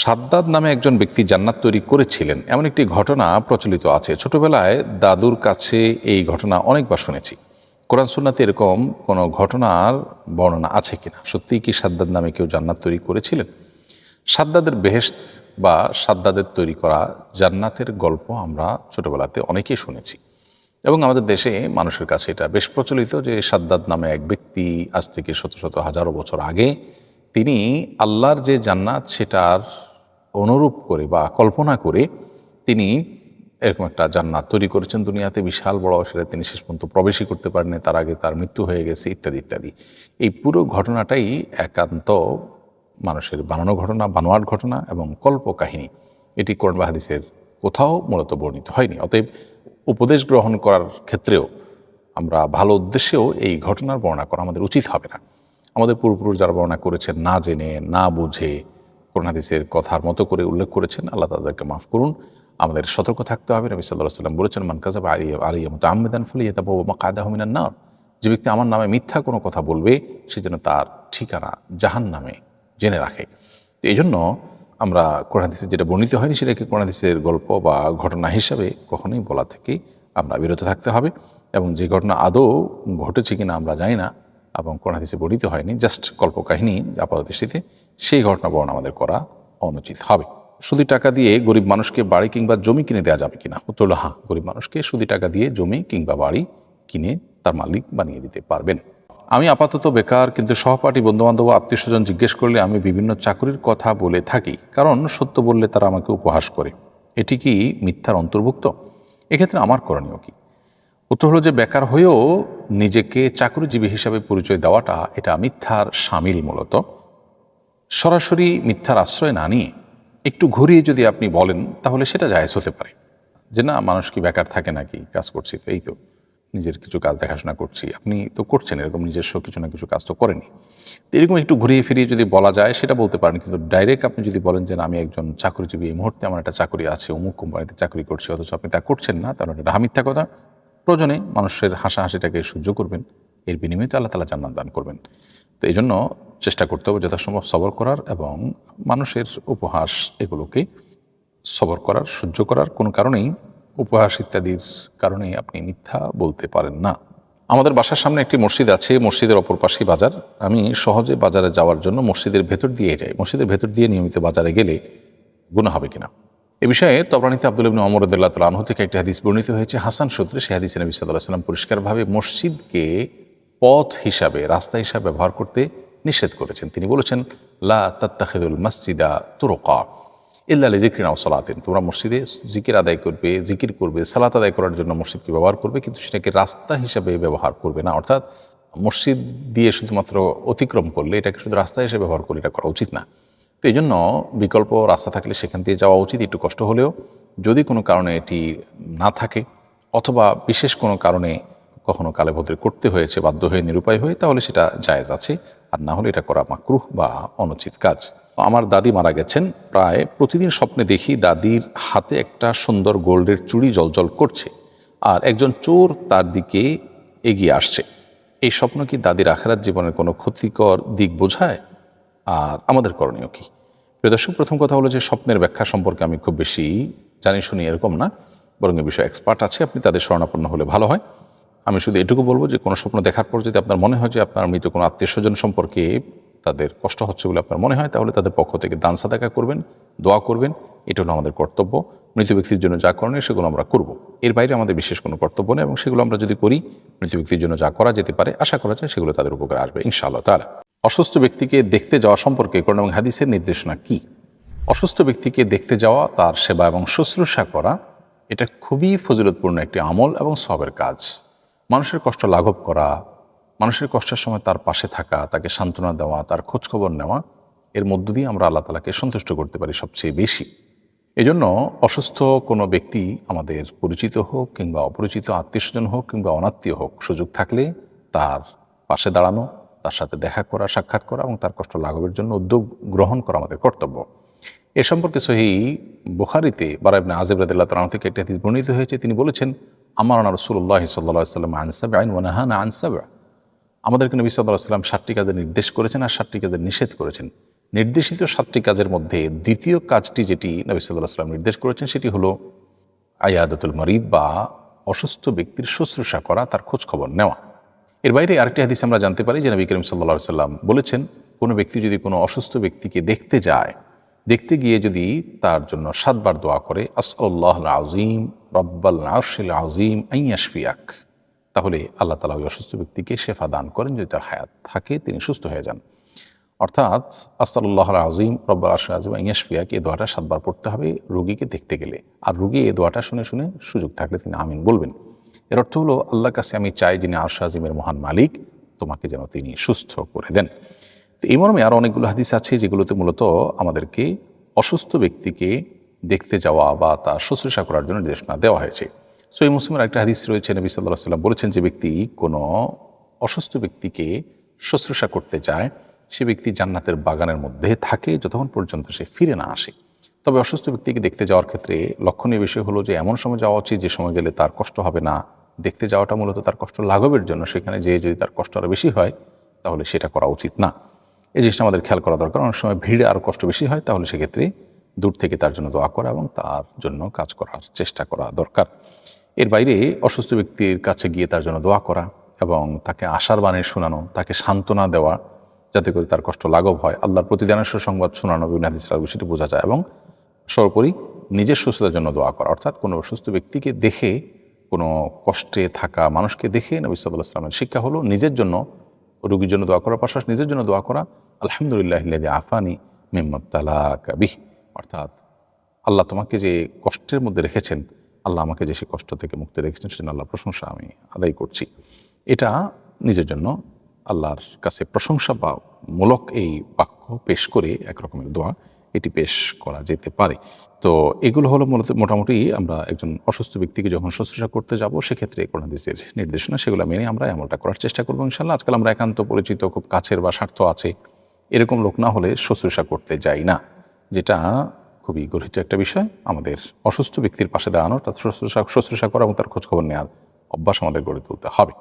সাদ্দাদ নামে একজন ব্যক্তি জান্নাত তৈরি করেছিলেন এমন একটি ঘটনা প্রচলিত আছে। ছোটবেলায় দাদুর কাছে এই ঘটনা অনেকবার শুনেছি। কোরআন সুন্নাতে এরকম কোনো ঘটনার বর্ণনা আছে কিনা? সত্যিই কি সাদ্দাদ নামে কেউ জান্নাত তৈরি করেছিলেন? সাদ্দাদের বেহেশত বা সাদ্দাদের তৈরি করা জান্নাতের গল্প আমরা ছোটবেলাতে অনেকেই শুনেছি এবং আমাদের দেশে মানুষের কাছে এটা বেশ প্রচলিত যে সাদ্দাদ নামে এক ব্যক্তি আজ থেকে শত শত হাজারো বছর আগে তিনি আল্লাহর যে জান্নাত সেটার অনুরূপ করে বা কল্পনা করে তিনি এরকম একটা জান্নাত তৈরি করেছেন দুনিয়াতে, বিশাল বড়। সেটা তিনি শেষ পর্যন্ত প্রবেশই করতে পারেননি, তার আগে তার মৃত্যু হয়ে গেছে, ইত্যাদি ইত্যাদি। এই পুরো ঘটনাটাই একান্ত মানুষের বানানো ঘটনা, বানোয়াট ঘটনা এবং কল্প কাহিনী। এটি কোরআন বা হাদিসের কোথাও মূলত বর্ণিত হয়নি। অতএব উপদেশ গ্রহণ করার ক্ষেত্রেও আমরা ভালো উদ্দেশ্যেও এই ঘটনার বর্ণনা করা আমাদের উচিত হবে না। আমাদের পূর্বপুরুষ যারা বর্ণনা করেছেন না জেনে না বুঝে কোরআন হাদিসের কথার মতো করে উল্লেখ করেছেন, আল্লাহ তাদেরকে মাফ করুন। আমাদের সতর্ক থাকতে হবে। নবী সাল্লাল্লাহু আলাইহি ওয়াসাল্লাম বলেছেন, মান কাযাবা আলাইয়া মুতাআম্মিদান ফালিয়াতাবাওয়া মাকআদাহু মিনান নার। যে ব্যক্তি আমার নামে মিথ্যা কোনো কথা বলবে সে যেন তার ঠিকানা জাহান্নামে জেনে রাখে। তো এই জন্য আমরা কোরআন হাদিসে যেটা বর্ণিত হয়নি সেটাকে কোরআন হাদিসের গল্প বা ঘটনা হিসাবে কখনোই বলা থেকে আমরা বিরত থাকতে হবে। এবং যে ঘটনা আদৌ ঘটেছে কিনা আমরা জানি না এবং কোরআন হাদিসে বর্ণিত হয়নি, জাস্ট কল্পকাহিনী আপাতদৃষ্টিতে, সেই ঘটনা বর্ণনা আমাদের করা অনুচিত হবে। সুদি টাকা দিয়ে গরিব মানুষকে বাড়ি কিংবা জমি কিনে দেওয়া যাবে কিনা? উত্তর হলো হ্যাঁ, গরিব মানুষকে সুদি টাকা দিয়ে জমি কিংবা বাড়ি কিনে তার মালিক বানিয়ে দিতে পারবেন। আমি আপাতত বেকার, কিন্তু সহপাঠী বন্ধুবান্ধব আত্মীয় স্বজন জিজ্ঞেস করলে আমি বিভিন্ন চাকরির কথা বলে থাকি, কারণ সত্য বললে তারা আমাকে উপহাস করে। এটি কি মিথ্যার অন্তর্ভুক্ত? এক্ষেত্রে আমার করণীয় কি? উত্তর হলো যে বেকার হয়েও নিজেকে চাকরিজীবী হিসাবে পরিচয় দেওয়াটা এটা মিথ্যার শামিল। মূলত সরাসরি মিথ্যার আশ্রয় না নিয়ে একটু ঘুরিয়ে যদি আপনি বলেন তাহলে সেটা জায়েজ হতে পারে। যে না, মানুষ কি বেকার থাকে নাকি, কাজ করছি তো, এই তো নিজের কিছু কাজ দেখাশোনা করছি। আপনি তো করছেন এরকম নিজস্ব কিছু না কিছু কাজ তো করেনি। তো এরকম একটু ঘুরিয়ে ফিরিয়ে যদি বলা যায় সেটা বলতে পারেন। কিন্তু ডাইরেক্ট আপনি যদি বলেন যে না, আমি একজন চাকরিজীবী, এই মুহূর্তে আমার একটা চাকরি আছে, অমুক কোম্পানিতে চাকরি করছি, অথচ আপনি তা করছেন না, তাহলে এটা মিথ্যা কথা। প্রয়োজনে মানুষের হাসাহাসিটাকে সহ্য করবেন, এর বিনিময়ে তো আল্লাহ তাআলা জান্নাত দান করবেন। তো এই জন্য চেষ্টা করতে হবে যথাসম্ভব সবর করার এবং মানুষের উপহাস এগুলোকে সবর করার, সহ্য করার। কোনো কারণেই উপহাস ইত্যাদির কারণে আপনি মিথ্যা বলতে পারেন না। আমাদের বাসার সামনে একটি মসজিদ আছে, মসজিদের অপর পাশেই বাজার। আমি সহজে বাজারে যাওয়ার জন্য মসজিদের ভেতর দিয়ে যাই। মসজিদের ভেতর দিয়ে নিয়মিত বাজারে গেলে গুনাহ হবে কিনা? এ বিষয়ে তবরানীতে আব্দুল্লাহ ইবনে ওমর রাদিয়াল্লাহু তাআলা আনহু থেকে একটি হাদিস বর্ণিত হয়েছে হাসান সূত্রে। সেই হাদিসে নবী সাল্লাল্লাহু আলাইহি ওয়াসাল্লাম পরিষ্কারভাবে মসজিদকে পথ হিসাবে, রাস্তা হিসাবে ব্যবহার করতে নিষেধ করেছেন। তিনি বলেছেন, লা তাত্তাখিযুল মাসজিদা তুরুকা ইল্লা লিযিকরিন আও সালাতিন। তোমরা মসজিদে জিকির আদায় করবে, জিকির করবে, সালাত আদায় করার জন্য মসজিদকে ব্যবহার করবে, কিন্তু সেটাকে রাস্তা হিসাবে ব্যবহার করবে না। অর্থাৎ মসজিদ দিয়ে শুধুমাত্র অতিক্রম করলে, এটাকে শুধু রাস্তা হিসেবে ব্যবহার করলে এটা করা উচিত না। তো এই জন্য বিকল্প রাস্তা থাকলে সেখান দিয়ে যাওয়া উচিত, একটু কষ্ট হলেও। যদি কোনো কারণে এটি না থাকে অথবা বিশেষ কোনো কারণে কখনো কালেভদ্রে করতে হয়েছে বাধ্য হয়ে, নিরুপায় হয়ে, তাহলে সেটা জায়েজ আছে। আর না হলে এটা করা মাকরুহ বা অনুচিত কাজ। আমার দাদি মারা গেছেন। প্রায় প্রতিদিন স্বপ্নে দেখি দাদির হাতে একটা সুন্দর গোল্ডের চুড়ি জ্বলজ্বল করছে আর একজন চোর তার দিকে এগিয়ে আসছে। এই স্বপ্ন কি দাদির আখিরাত জীবনের কোনো ক্ষতিকর দিক বোঝায়? আর আমাদের করণীয় কি? প্রিয় দর্শক, প্রথম কথা হলো যে স্বপ্নের ব্যাখ্যা সম্পর্কে আমি খুব বেশি জানি শুনি এরকম না, বরং এ বিষয়ে এক্সপার্ট আছে, আপনি তাদের শরণাপন্ন হলে ভালো হয়। আমি শুধু এটুকু বলবো যে কোনো স্বপ্ন দেখার পর যদি আপনার মনে হয় যে আপনার মৃত কোনো আত্মীয় স্বজন সম্পর্কে তাদের কষ্ট হচ্ছে বলে আপনার মনে হয়, তাহলে তাদের পক্ষ থেকে দান সাদাকা করবেন, দোয়া করবেন। এটা হলো আমাদের কর্তব্য। মৃত ব্যক্তির জন্য যা করণীয় সেগুলো আমরা করব। এর বাইরে আমাদের বিশেষ কোনো কর্তব্য নেই এবং সেগুলো আমরা যদি করি, মৃত ব্যক্তির জন্য যা করা যেতে পারে, আশা করা যায় সেগুলো তাদের উপকারে আসবে ইনশাআল্লাহ তাআলা। অসুস্থ ব্যক্তিকে দেখতে যাওয়া সম্পর্কে কোরআন এবং হাদিসের নির্দেশনা কি? অসুস্থ ব্যক্তিকে দেখতে যাওয়া, তার সেবা এবং শুশ্রূষা করা, এটা খুবই ফজিলতপূর্ণ একটি আমল এবং সওয়াবের কাজ। মানুষের কষ্ট লাঘব করা, মানুষের কষ্টের সময় তার পাশে থাকা, তাকে সান্ত্বনা দেওয়া, তার খোঁজখবর নেওয়া, এর মধ্য দিয়ে আমরা আল্লাহ তাআলাকে সন্তুষ্ট করতে পারি সবচেয়ে বেশি। এজন্য অসুস্থ কোনো ব্যক্তি, আমাদের পরিচিত হোক কিংবা অপরিচিত, আত্মীয়স্বজন হোক কিংবা অনাত্মীয় হোক, সুযোগ থাকলে তার পাশে দাঁড়ানো, তার সাথে দেখা করা, সাক্ষাৎ করা এবং তার কষ্ট লাঘবের জন্য উদ্যোগ গ্রহণ করা আমাদের কর্তব্য। এ সম্পর্কে সহিহ বুখারীতে বারা ইবনে আযিব রাদিয়াল্লাহু তাআলা থেকে একটি হাদিস বর্ণিত হয়েছে। তিনি বলেছেন, আমারানা রাসূলুল্লাহ সাল্লাল্লাহু আলাইহি ওয়াসাল্লাম আন সাবইন ওয়া নাহানা আন সাবআ। আমাদেরকে নবী সাল্লাল্লাহু আলাইহি ওয়াসাল্লাম 7টি কাজের নির্দেশ করেছেন আর 7টি কাজের নিষেধ করেছেন। নির্দেশিত 7টি কাজের মধ্যে দ্বিতীয় কাজটি যেটি নবী সাল্লাল্লাহু আলাইহি ওয়াসাল্লাম নির্দেশ করেছেন সেটি হলো আয়াদাতুল মারিদ বা অসুস্থ ব্যক্তির শুশ্রূষা করা, তার খোঁজ খবর নেওয়া। এর বাইরে আরেকটি হাদিস আমরা জানতে পারি যে নবী করিম সাল্লাল্লাহু আলাইহি ওয়াসাল্লাম বলেছেন, কোনো ব্যক্তি যদি কোনো অসুস্থ ব্যক্তিকে দেখতে যায়, দেখতে গিয়ে যদি তার জন্য 7 বার দোয়া করে, আসআলুল্লাহুল আযীম রব্বাল আরশিল আযীম আন ইয়াশফিয়াক, তাহলে আল্লাহ তাআলা ওই অসুস্থ ব্যক্তিকে শেফা দান করেন, যদি তার হায়াত থাকে তিনি সুস্থ হয়ে যান। অর্থাৎ আসআলুল্লাহুল আযীম রব্বাল আরশিল আযীম আন ইয়াশফিয়াক, এই দোয়াটা 7 বার পড়তে হবে রোগীকে দেখতে গেলে। আর রোগী এই দোয়াটা শুনে শুনে সুযোগ থাকলে তিনি আমিন বলবেন। এর অর্থ হলো, আল্লাহর কাছে আমি চাই যিনি আরশ আযীমের মহান মালিক, তোমাকে যেন তিনি সুস্থ করে দেন। তো এই মর্মে আরও অনেকগুলো হাদিস আছে যেগুলোতে মূলত আমাদেরকে অসুস্থ ব্যক্তিকে দেখতে যাওয়া বা তার শুশ্রূষা করার জন্য নির্দেশনা দেওয়া হয়েছে। সহিহ মুসলিমের একটা হাদিস রয়েছে, নবী সাল্লাল্লাহু আলাইহি ওয়াসাল্লাম বলেছেন, যে ব্যক্তি কোনো অসুস্থ ব্যক্তিকে শুশ্রূষা করতে যায়, সে ব্যক্তি জান্নাতের বাগানের মধ্যে থাকে যতক্ষণ পর্যন্ত সে ফিরে না আসে। তবে অসুস্থ ব্যক্তিকে দেখতে যাওয়ার ক্ষেত্রে লক্ষণীয় বিষয় হলো যে এমন সময় যাওয়া উচিত যে সময় গেলে তার কষ্ট হবে না। দেখতে যাওয়াটা মূলত তার কষ্ট লাঘবের জন্য, সেখানে যেয়ে যদি তার কষ্ট আরও বেশি হয় তাহলে সেটা করা উচিত না। এই জিনিসটা আমাদের খেয়াল করা দরকার। অনেক সময় ভিড়ে আরও কষ্ট বেশি হয়, তাহলে সেক্ষেত্রে দূর থেকে তার জন্য দোয়া করা এবং তার জন্য কাজ করার চেষ্টা করা দরকার। এর বাইরে অসুস্থ ব্যক্তির কাছে গিয়ে তার জন্য দোয়া করা এবং তাকে আশার বাণী শোনানো, তাকে সান্ত্বনা দেওয়া, যাতে করে তার কষ্ট লাঘব হয়, আল্লাহর প্রতিদানের সুসংবাদ শোনানো, বিভিন্ন হাদিসের সেটি বোঝা যায়। এবং সর্বোপরি নিজের সুস্থতার জন্য দোয়া করা, অর্থাৎ কোনো অসুস্থ ব্যক্তিকে দেখে, কোনো কষ্টে থাকা মানুষকে দেখে নবী সাল্লাল্লাহু আলাইহি ওয়াসাল্লামের শিক্ষা হলো নিজের জন্য, রোগীর জন্য দোয়া করার পাশাপাশি নিজের জন্য দোয়া করা, আলহামদুলিল্লাহিল্লাযী আফানি মিম্মা ইবতালাকা বিহি, অর্থাৎ আল্লাহ তোমাকে যে কষ্টের মধ্যে রেখেছেন, আল্লাহ আমাকে যে সেই কষ্ট থেকে মুক্তি রেখেছেন, সেজন্য আল্লাহর প্রশংসা আমি আদায় করছি। এটা নিজের জন্য আল্লাহর কাছে প্রশংসা বা মূলক এই বাক্য পেশ করে এক রকমের দোয়া এটি পেশ করা যেতে পারে। তো এগুলো হলো মূলত মোটামুটি আমরা একজন অসুস্থ ব্যক্তিকে যখন শুশ্রূষা করতে যাব সেক্ষেত্রে কোরআন হাদিসের নির্দেশনা, সেগুলো মেনে আমরা এমনটা করার চেষ্টা করবো ইনশাআল্লাহ। আজকাল আমরা একান্ত পরিচিত, খুব কাছের বা স্বার্থ আছে এরকম লোক না হলে শুশ্রূষা করতে যাই না, যেটা খুবই গর্হিত একটা বিষয়। আমাদের অসুস্থ ব্যক্তির পাশে দাঁড়ানো, তার শুশ্রূষা করা এবং তার খোঁজখবর নেওয়ার অভ্যাস আমাদের গড়ে তুলতে হবে।